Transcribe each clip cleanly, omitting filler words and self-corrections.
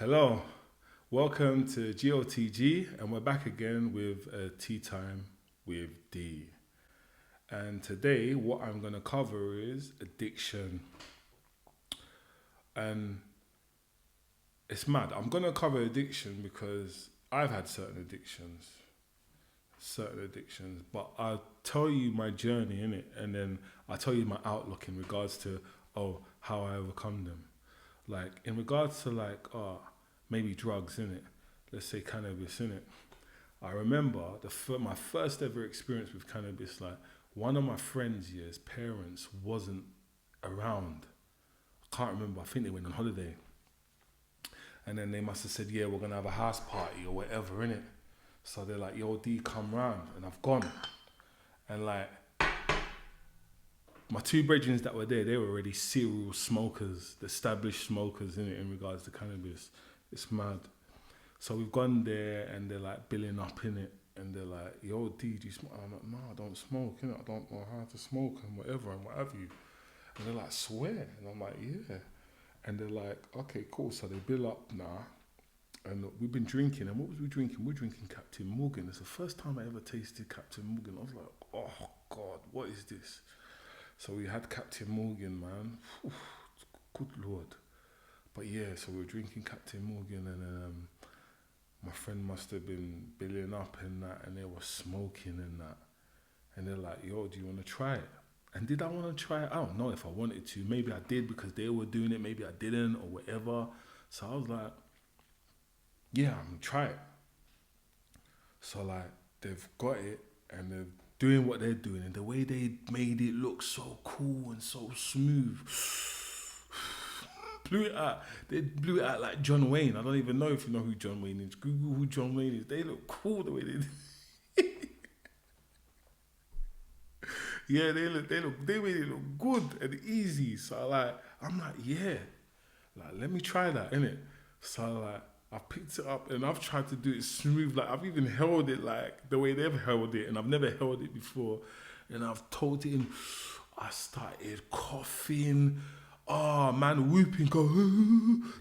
Hello, welcome to G.O.T.G, and we're back again with Tea Time with D. And today, what I'm going to cover is addiction. And it's mad. I'm going to cover addiction because I've had certain addictions, but I'll tell you my journey in it, and then I'll tell you my outlook in regards to, how I overcome them. Like, in regards to, maybe drugs, in it. Let's say cannabis, in it. I remember my first ever experience with cannabis. Like, one of my friends' year's parents wasn't around. I can't remember. I think they went on holiday, and then they must have said, "Yeah, we're gonna have a house party or whatever, in it." So they're like, "Yo, D, come round," and I've gone, and like my two brethren that were there, they were already serial smokers, the established smokers in it in regards to cannabis. It's mad. So we've gone there and they're like billing up in it, and they're like, "Yo, D, do you smoke?" I'm like, "No, I don't smoke, innit? I don't know how to smoke and whatever and what have you." And they're like, "Swear?" And I'm like, "Yeah." And they're like, "Okay, cool." So they bill up now, and we've been drinking. And what was we drinking? We're drinking Captain Morgan. It's the first time I ever tasted Captain Morgan. I was like, "Oh God, what is this?" So we had Captain Morgan, man. Oof, good Lord. But yeah, so we were drinking Captain Morgan, and my friend must have been billing up and that, and they were smoking and that. And they're like, "Yo, do you want to try it?" And did I want to try it? I don't know if I wanted to. Maybe I did because they were doing it. Maybe I didn't or whatever. So I was like, "Yeah, I'm going to try it." So like, they've got it and they're doing what they're doing. And the way they made it look so cool and so smooth. Blew it out. They blew it out like John Wayne. I don't even know if you know who John Wayne is. Google who John Wayne is. They look cool the way they did. Yeah, they made it look good and easy. So I'm like, yeah, like let me try that, innit? So like, I picked it up and I've tried to do it smooth. Like I've even held it like the way they've held it, and I've never held it before. And I've told it in. I started coughing. Oh man, whooping, go.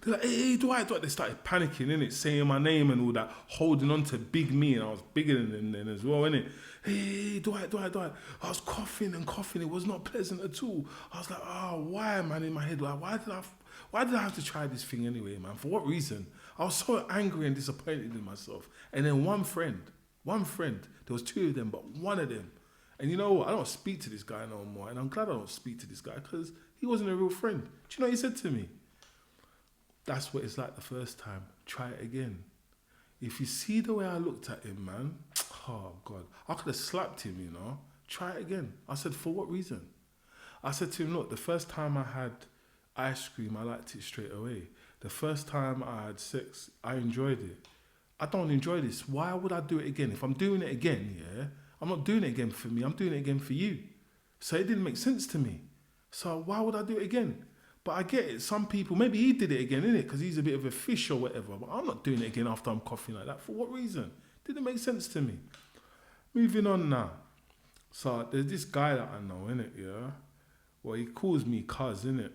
They're like, "Hey, Dwight, Dwight." They started panicking, innit, saying my name and all that, holding on to big me, and I was bigger than them then as well, innit. "Hey, Dwight, Dwight, Dwight." I was coughing and coughing. It was not pleasant at all. I was like, "Oh, why, man?" In my head, like, why did I have to try this thing anyway, man? For what reason? I was so angry and disappointed in myself. And then one friend, there was two of them, but one of them. And you know what? I don't speak to this guy no more. And I'm glad I don't speak to this guy because he wasn't a real friend. Do you know what he said to me? "That's what it's like the first time. Try it again." If you see the way I looked at him, man, oh God, I could have slapped him, you know. "Try it again." I said, "For what reason?" I said to him, "Look, the first time I had ice cream, I liked it straight away. The first time I had sex, I enjoyed it. I don't enjoy this. Why would I do it again? If I'm doing it again, yeah, I'm not doing it again for me. I'm doing it again for you." So it didn't make sense to me. So why would I do it again? But I get it. Some people, maybe he did it again, innit? Because he's a bit of a fish or whatever. But I'm not doing it again after I'm coughing like that. For what reason? Didn't make sense to me. Moving on now. So there's this guy that I know, innit, yeah? Well, he calls me cuz, innit?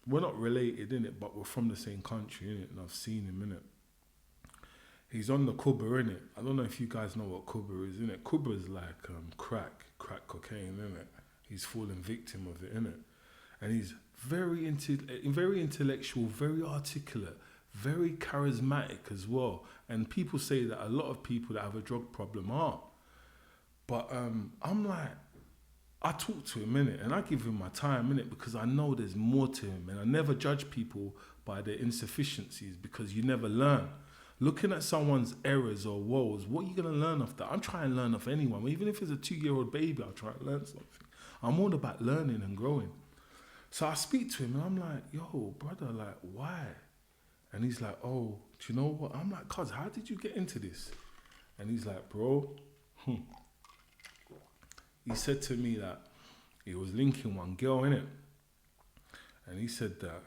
We're not related, innit? But we're from the same country, innit? And I've seen him, innit? He's on the Kuba, innit? I don't know if you guys know what Kuba is, innit? Kuba is like crack cocaine, innit? He's fallen victim of it, innit? And he's very intellectual, very articulate, very charismatic as well. And people say that a lot of people that have a drug problem are. But I'm like, I talk to him, innit? And I give him my time, innit? Because I know there's more to him. And I never judge people by their insufficiencies because you never learn. Looking at someone's errors or woes, what are you going to learn off that? I'm trying to learn off anyone. Even if it's a 2-year-old baby, I'll try and learn something. I'm all about learning and growing. So I speak to him and I'm like, "Yo, brother, like, why?" And he's like, "Oh, do you know what?" I'm like, "Cuz, how did you get into this?" And he's like, "Bro," he said to me that he was linking one girl, innit? And he said that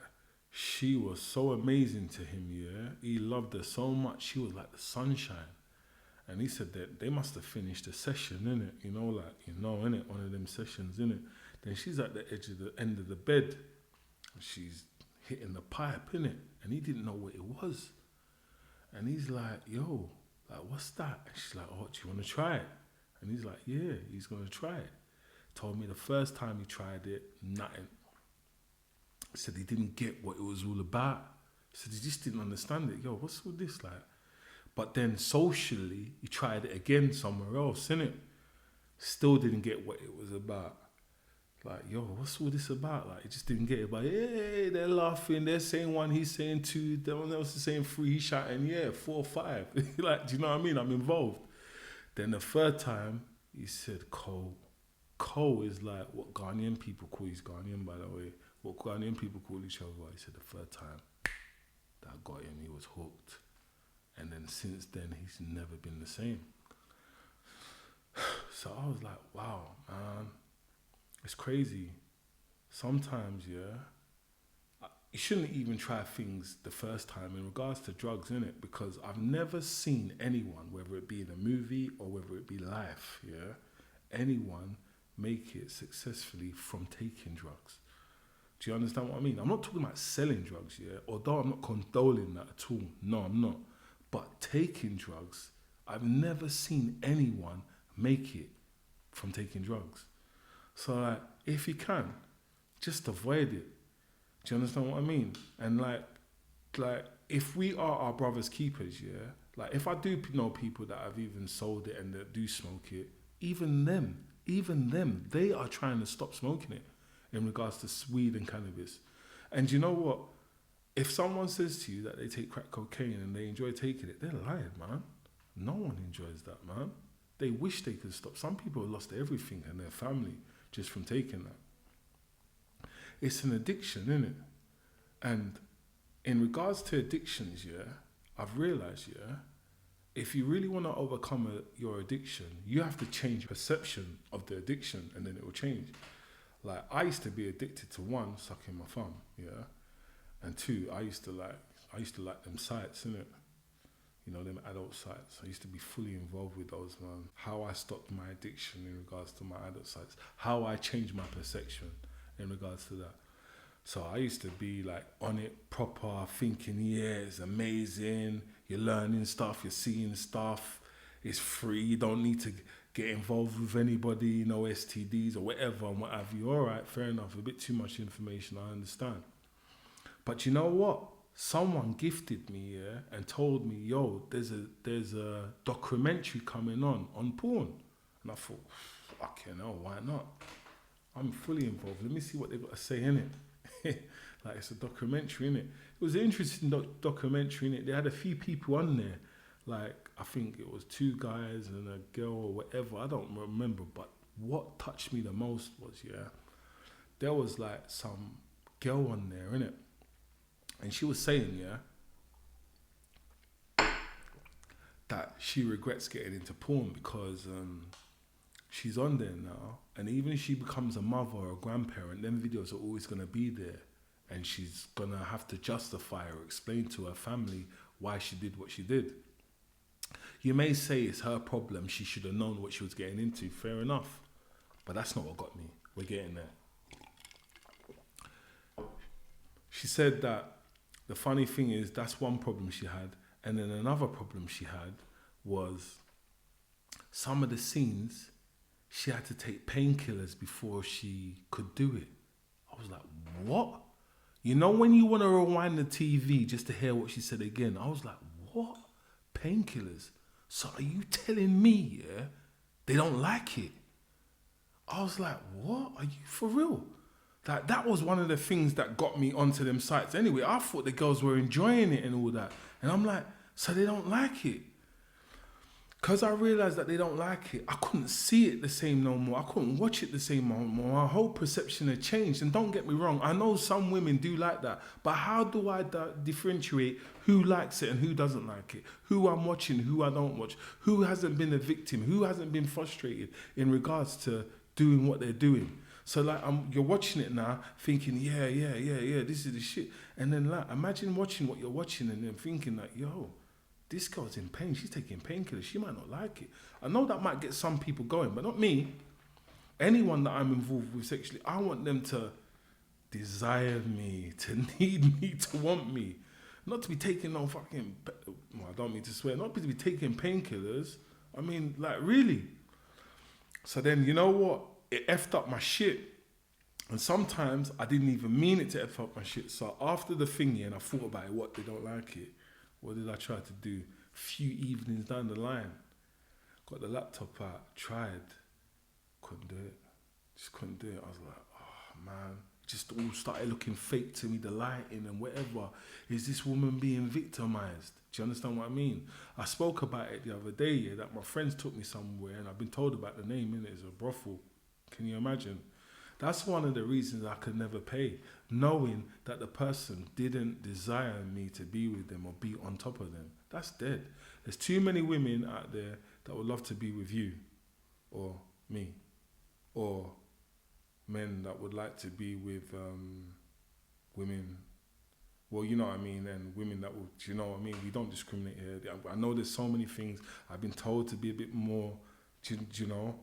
she was so amazing to him, yeah? He loved her so much, she was like the sunshine. And he said that they must have finished the session, innit? Innit? One of them sessions, innit? Then she's at the end of the bed. She's hitting the pipe, innit? And he didn't know what it was. And he's like, yo, like, what's that? And she's like, oh, do you want to try it? And he's like, yeah, he's going to try it. Told me the first time he tried it, nothing. Said he didn't get what it was all about. Said he just didn't understand it. Yo, what's all this like? But then socially, he tried it again somewhere else, innit? Still didn't get what it was about. Like, yo, what's all this about? Like, he just didn't get it. But hey, they're laughing. They're saying one, he's saying two. Everyone else is saying three. He's shouting, yeah, 4, 5. Like, do you know what I mean? I'm involved. Then the third time, he said, Cole. Cole is like what Ghanaian people call, he's Ghanaian by the way, what Ghanaian people call each other. He said the third time that got him, he was hooked. And then since then, he's never been the same. So I was like, wow, man, it's crazy. Sometimes, yeah, you shouldn't even try things the first time in regards to drugs, innit? Because I've never seen anyone, whether it be in a movie or whether it be life, yeah, anyone make it successfully from taking drugs. Do you understand what I mean? I'm not talking about selling drugs, yeah, although I'm not condoning that at all. No, I'm not. But taking drugs, I've never seen anyone make it from taking drugs. So like, if you can, just avoid it. Do you understand what I mean? And like if we are our brother's keepers, yeah, like if I do know people that have even sold it and that do smoke it, even them, they are trying to stop smoking it in regards to weed and cannabis. And you know what? If someone says to you that they take crack cocaine and they enjoy taking it, they're lying, man. No one enjoys that, man. They wish they could stop. Some people have lost everything and their family just from taking that. It's an addiction, isn't it? And in regards to addictions, yeah, I've realized, yeah, if you really want to overcome your addiction, you have to change perception of the addiction and then it will change. Like, I used to be addicted to one, sucking my thumb, yeah? And two, I used to like them sites, innit? You know, them adult sites. I used to be fully involved with those, man. How I stopped my addiction in regards to my adult sites. How I changed my perception in regards to that. So I used to be like on it proper, thinking, yeah, it's amazing. You're learning stuff, you're seeing stuff. It's free, you don't need to get involved with anybody, no STDs or whatever and what have you. All right, fair enough, a bit too much information, I understand. But you know what? Someone gifted me, yeah, and told me, yo, there's a documentary coming on porn. And I thought, fucking hell, why not? I'm fully involved. Let me see what they've got to say in it. Like, it's a documentary, innit? It was an interesting documentary, innit? They had a few people on there. Like, I think it was 2 guys and a girl or whatever. I don't remember. But what touched me the most was, yeah, there was like some girl on there, innit? And she was saying, yeah, that she regrets getting into porn because she's on there now. And even if she becomes a mother or a grandparent, them videos are always going to be there. And she's going to have to justify or explain to her family why she did what she did. You may say it's her problem. She should have known what she was getting into. Fair enough. But that's not what got me. We're getting there. She said that the funny thing is that's one problem she had. And then another problem she had was some of the scenes, she had to take painkillers before she could do it. I was like, what? You know when you want to rewind the TV just to hear what she said again? I was like, what? Painkillers? So are you telling me, yeah, they don't like it? I was like, what? Are you for real? That was one of the things that got me onto them sites. Anyway, I thought the girls were enjoying it and all that. And I'm like, so they don't like it? Because I realised that they don't like it, I couldn't see it the same no more. I couldn't watch it the same no more. My whole perception had changed. And don't get me wrong, I know some women do like that. But how do I differentiate who likes it and who doesn't like it? Who I'm watching, who I don't watch? Who hasn't been a victim? Who hasn't been frustrated in regards to doing what they're doing? So like, you're watching it now thinking, yeah, this is the shit. And then like, imagine watching what you're watching and then thinking like, yo, this girl's in pain. She's taking painkillers. She might not like it. I know that might get some people going, but not me. Anyone that I'm involved with sexually, I want them to desire me, to need me, to want me. Not to be taking no fucking, well, I don't mean to swear, not to be taking painkillers. I mean, like, really. So then, you know what? It effed up my shit. And sometimes I didn't even mean it to F up my shit. So after the thingy and I thought about it, what, they don't like it? What did I try to do? Few evenings down the line, got the laptop out, tried, couldn't do it. Just couldn't do it. I was like, oh man. Just all started looking fake to me, the lighting and whatever. Is this woman being victimized? Do you understand what I mean? I spoke about it the other day, yeah, that my friends took me somewhere and I've been told about the name, innit? It's a brothel. Can you imagine? That's one of the reasons I could never pay, knowing that the person didn't desire me to be with them or be on top of them. That's dead. There's too many women out there that would love to be with you or me, or men that would like to be with women. Well, you know what I mean, and women that would, you know what I mean? We don't discriminate here. I know there's so many things. I've been told to be a bit more, you know,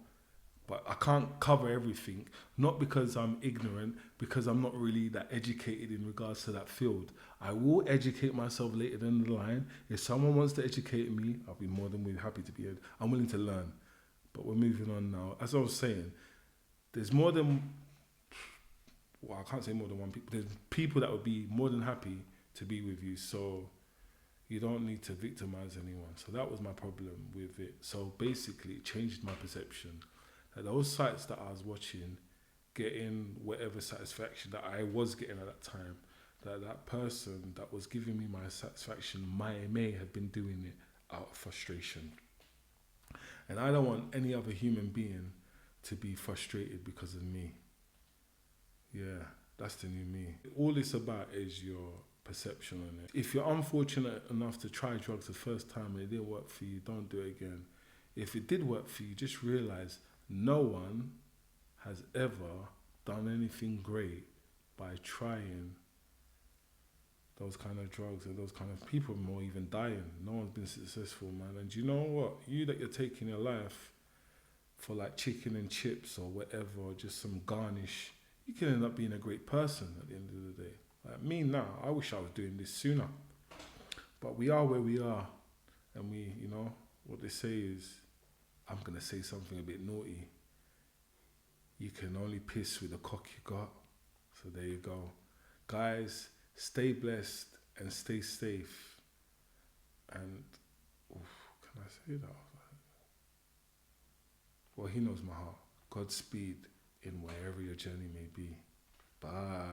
but I can't cover everything. Not because I'm ignorant, because I'm not really that educated in regards to that field. I will educate myself later down the line. If someone wants to educate me, I'll be more than happy to be. I'm willing to learn. But we're moving on now. As I was saying, there's more than, well, I can't say more than one people. There's people that would be more than happy to be with you. So you don't need to victimize anyone. So that was my problem with it. So basically, it changed my perception. That those sites that I was watching, getting whatever satisfaction that I was getting at that time, that person that was giving me my satisfaction may have been doing it out of frustration. And I don't want any other human being to be frustrated because of me. Yeah, that's the new me. All it's about is your perception on it. If you're unfortunate enough to try drugs the first time and it didn't work for you, don't do it again. If it did work for you, just realize no one has ever done anything great by trying those kind of drugs and those kind of people, more even dying. No one's been successful, man. And you know what? You that you're taking your life for like chicken and chips or whatever, or just some garnish, you can end up being a great person at the end of the day. Like me now, I wish I was doing this sooner. But we are where we are. And we, you know, what they say is, I'm going to say something a bit naughty. You can only piss with the cock you got. So there you go. Guys, stay blessed and stay safe. And, can I say that? Well, he knows my heart. Godspeed in wherever your journey may be. Bye.